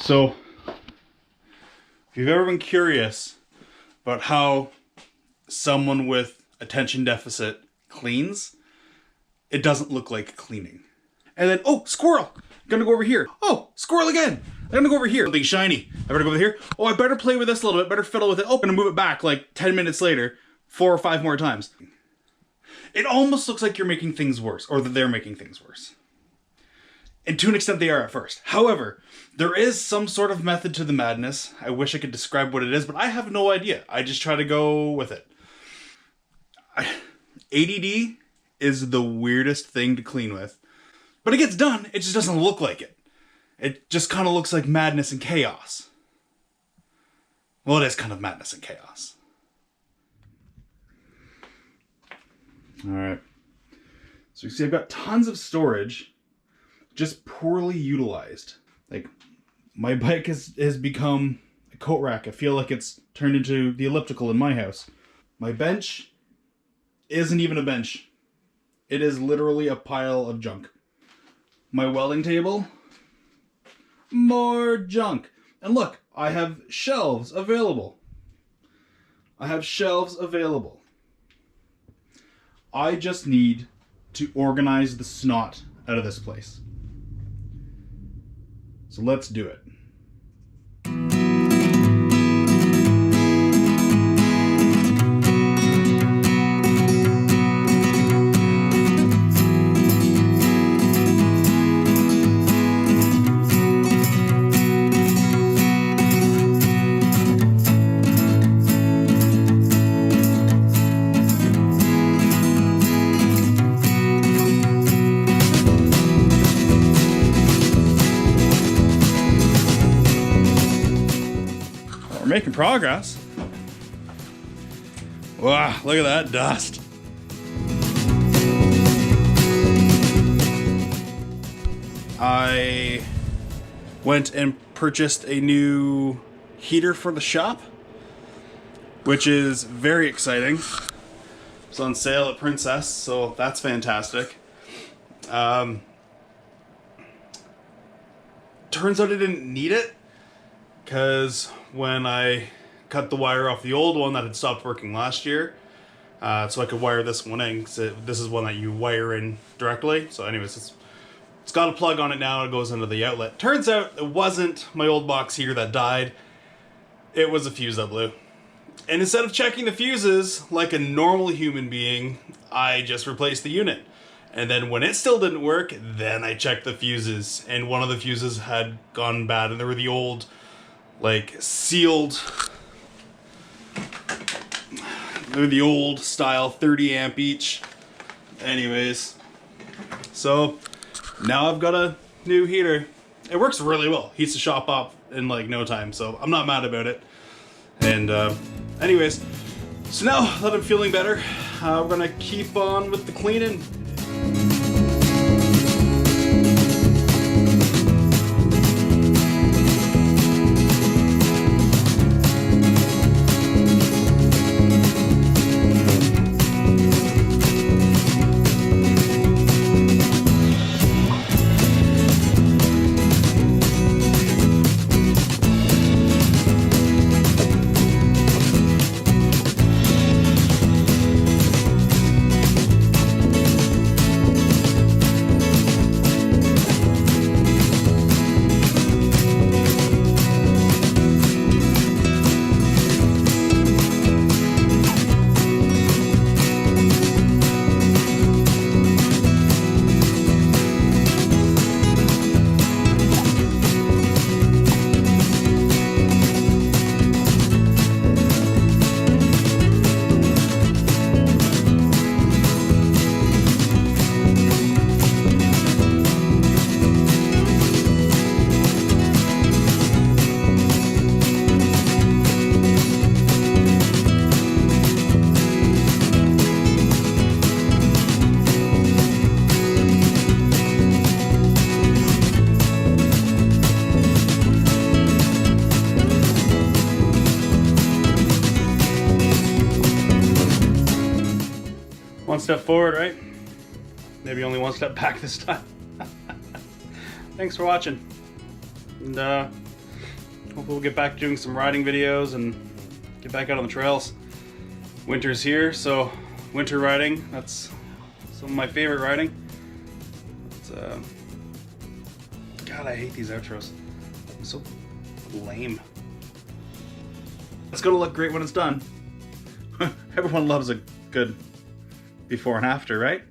So, if you've ever been curious about how someone with attention deficit cleans, it doesn't look like cleaning. And then, oh, squirrel! I'm gonna go over here. Oh, squirrel again! I'm gonna go over here. Something shiny. I better go over here. Oh, I better play with this a little bit, better fiddle with it. Oh, I'm gonna move it back like 10 minutes later, 4 or 5 more times. It almost looks like you're making things worse, or that they're making things worse. And to an extent they are at first. However, there is some sort of method to the madness. I wish I could describe what it is, but I have no idea. I just try to go with it. ADD is the weirdest thing to clean with. But it gets done, it just doesn't look like it. It just kind of looks like madness and chaos. Well, it is kind of madness and chaos. Alright. So you see I've got tons of storage, just poorly utilized. Like, my bike has become a coat rack. I feel like it's turned into the elliptical in my house. My bench isn't even a bench. It is literally a pile of junk. My welding table, more junk. And look, I have shelves available. I just need to organize the snot out of this place. So let's do it. Making progress. Wow, look at that dust. I went and purchased a new heater for the shop, which is very exciting. It's on sale at Princess, so that's fantastic. Turns out I didn't need it, because when I cut the wire off the old one that had stopped working last year, so I could wire this one in, because this is one that you wire in directly. So anyways, it's got a plug on it now, it goes into the outlet. Turns out it wasn't my old box heater that died, it was a fuse that blew. And instead of checking the fuses like a normal human being, I just replaced the unit. And then when it still didn't work, then I checked the fuses, and one of the fuses had gone bad, and they were the old, like, sealed, they're the old style 30 amp each. Anyways, so now I've got a new heater. It works really well, heats the shop up in like no time, so I'm not mad about it. And anyways, so now that I'm feeling better, we're gonna keep on with the cleaning. One step forward, right? Maybe only one step back this time. Thanks for watching. And Hopefully we'll get back to doing some riding videos and get back out on the trails. Winter's here, so winter riding, that's some of my favorite riding. It's, God, I hate these outros. They're so lame. It's gonna look great when it's done. Everyone loves a good before and after, right?